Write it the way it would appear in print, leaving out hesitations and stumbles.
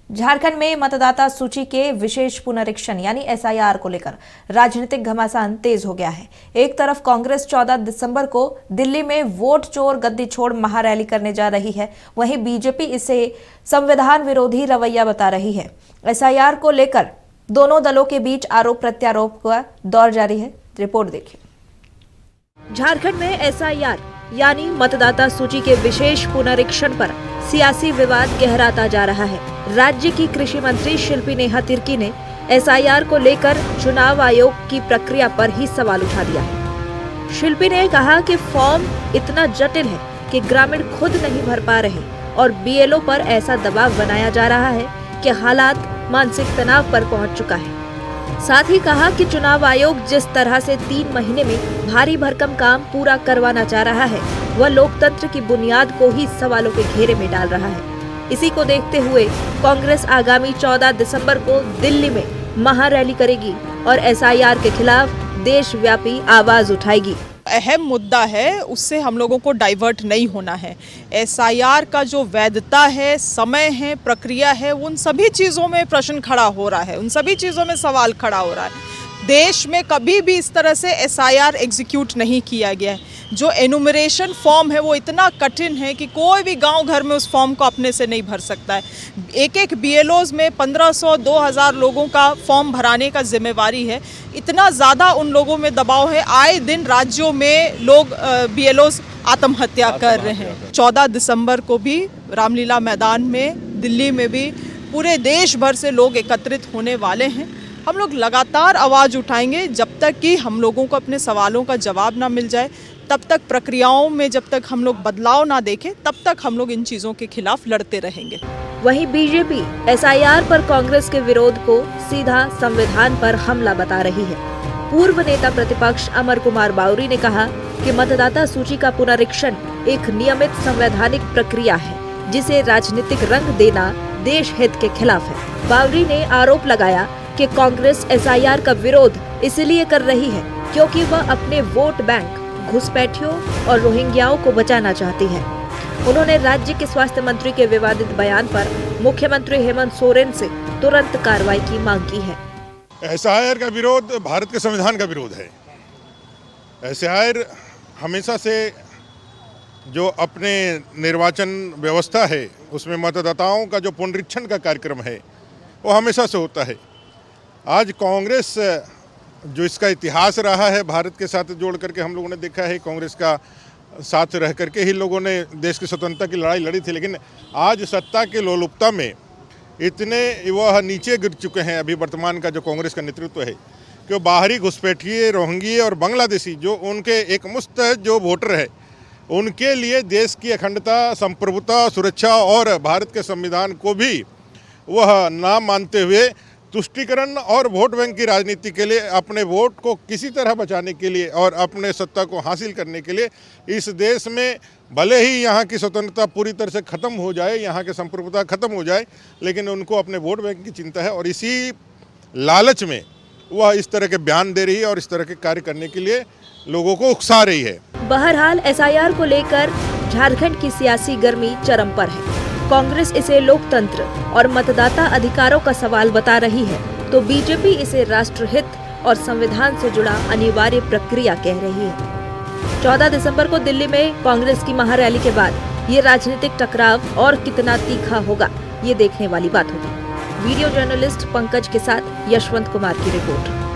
झारखंड में मतदाता सूची के विशेष पुनरीक्षण यानी एसआईआर को लेकर राजनीतिक घमासान तेज हो गया है। एक तरफ कांग्रेस 14 दिसंबर को दिल्ली में वोट चोर गद्दी छोड़ महारैली करने जा रही है, वहीं बीजेपी इसे संविधान विरोधी रवैया बता रही है। एसआईआर को लेकर दोनों दलों के बीच आरोप प्रत्यारोप का दौर जारी है। रिपोर्ट देखिए। झारखंड में एसआईआर यानी मतदाता सूची के विशेष पुनरीक्षण पर सियासी विवाद गहराता जा रहा है। राज्य की कृषि मंत्री शिल्पी नेहा तिर्की ने एसआईआर को लेकर चुनाव आयोग की प्रक्रिया पर ही सवाल उठा दिया है। शिल्पी ने कहा कि फॉर्म इतना जटिल है कि ग्रामीण खुद नहीं भर पा रहे और बीएलओ पर ऐसा दबाव बनाया जा रहा है कि हालात मानसिक तनाव पर पहुंच चुका है। साथ ही कहा कि चुनाव आयोग जिस तरह से 3 महीने में भारी भरकम काम पूरा करवाना चाह रहा है, वह लोकतंत्र की बुनियाद को ही सवालों के घेरे में डाल रहा है। इसी को देखते हुए कांग्रेस आगामी 14 दिसंबर को दिल्ली में महारैली करेगी और एसआईआर के खिलाफ देशव्यापी आवाज उठाएगी। अहम मुद्दा है, उससे हम लोगों को डाइवर्ट नहीं होना है। एसआईआर का जो वैधता है, समय है, प्रक्रिया है, उन सभी चीज़ों में प्रश्न खड़ा हो रहा है, उन सभी चीज़ों में सवाल खड़ा हो रहा है। देश में कभी भी इस तरह से एसआईआर एग्जीक्यूट नहीं किया गया है। जो एनुमरेशन फॉर्म है वो इतना कठिन है कि कोई भी गांव घर में उस फॉर्म को अपने से नहीं भर सकता है। एक बीएलओज में 1500-2000 लोगों का फॉर्म भराने का जिम्मेवारी है। इतना ज़्यादा उन लोगों में दबाव है। आए दिन राज्यों में लोग बीएलओज आत्महत्या कर रहे हैं। 14 दिसंबर को भी रामलीला मैदान में, दिल्ली में भी पूरे देश भर से लोग एकत्रित होने वाले हैं। हम लोग लगातार आवाज़ उठाएंगे जब तक कि हम लोगों को अपने सवालों का जवाब ना मिल जाए। तब तक प्रक्रियाओं में जब तक हम लोग बदलाव ना देखें, तब तक हम लोग इन चीज़ों के खिलाफ लड़ते रहेंगे। वहीं बीजेपी एसआईआर पर कांग्रेस के विरोध को सीधा संविधान पर हमला बता रही है। पूर्व नेता प्रतिपक्ष अमर कुमार बावरी ने कहा कि मतदाता सूची का पुनरीक्षण एक नियमित संवैधानिक प्रक्रिया है, जिसे राजनीतिक रंग देना देश हित के खिलाफ है। बावरी ने आरोप लगाया कि कांग्रेस एसआईआर का विरोध इसलिए कर रही है क्योंकि वह अपने वोट बैंक, घुसपैठियों और रोहिंग्याओं को बचाना चाहती है। उन्होंने राज्य के स्वास्थ्य मंत्री के विवादित बयान पर मुख्यमंत्री हेमंत सोरेन से तुरंत कार्रवाई की मांग की है। एसआईआर का विरोध भारत के संविधान का विरोध है। एसआईआर हमेशा से जो अपने निर्वाचन व्यवस्था है उसमें मतदाताओं का जो पुनरीक्षण का कार्यक्रम है वो हमेशा से होता है। आज कांग्रेस जो इसका इतिहास रहा है भारत के साथ जोड़ करके हम लोगों ने देखा है, कांग्रेस का साथ रह करके ही लोगों ने देश की स्वतंत्रता की लड़ाई लड़ी थी। लेकिन आज सत्ता के लोलुपता में इतने वह नीचे गिर चुके हैं अभी वर्तमान का जो कांग्रेस का नेतृत्व है कि वो बाहरी घुसपैठिए, रोहिंग्या और बांग्लादेशी जो उनके एकमुश्त जो वोटर है, उनके लिए देश की अखंडता, संप्रभुता, सुरक्षा और भारत के संविधान को भी वह ना मानते हुए तुष्टीकरण और वोट बैंक की राजनीति के लिए, अपने वोट को किसी तरह बचाने के लिए और अपने सत्ता को हासिल करने के लिए इस देश में भले ही यहाँ की स्वतंत्रता पूरी तरह से ख़त्म हो जाए, यहाँ की संप्रभुता ख़त्म हो जाए, लेकिन उनको अपने वोट बैंक की चिंता है और इसी लालच में वह इस तरह के बयान दे रही है और इस तरह के कार्य करने के लिए लोगों को उकसा रही है। बहरहाल एसआईआर को लेकर झारखंड की सियासी गर्मी चरम पर है। कांग्रेस इसे लोकतंत्र और मतदाता अधिकारों का सवाल बता रही है, तो बीजेपी इसे राष्ट्रहित और संविधान से जुड़ा अनिवार्य प्रक्रिया कह रही है। 14 दिसंबर को दिल्ली में कांग्रेस की महारैली के बाद ये राजनीतिक टकराव और कितना तीखा होगा, ये देखने वाली बात होगी। वीडियो जर्नलिस्ट पंकज के साथ यशवंत कुमार की रिपोर्ट।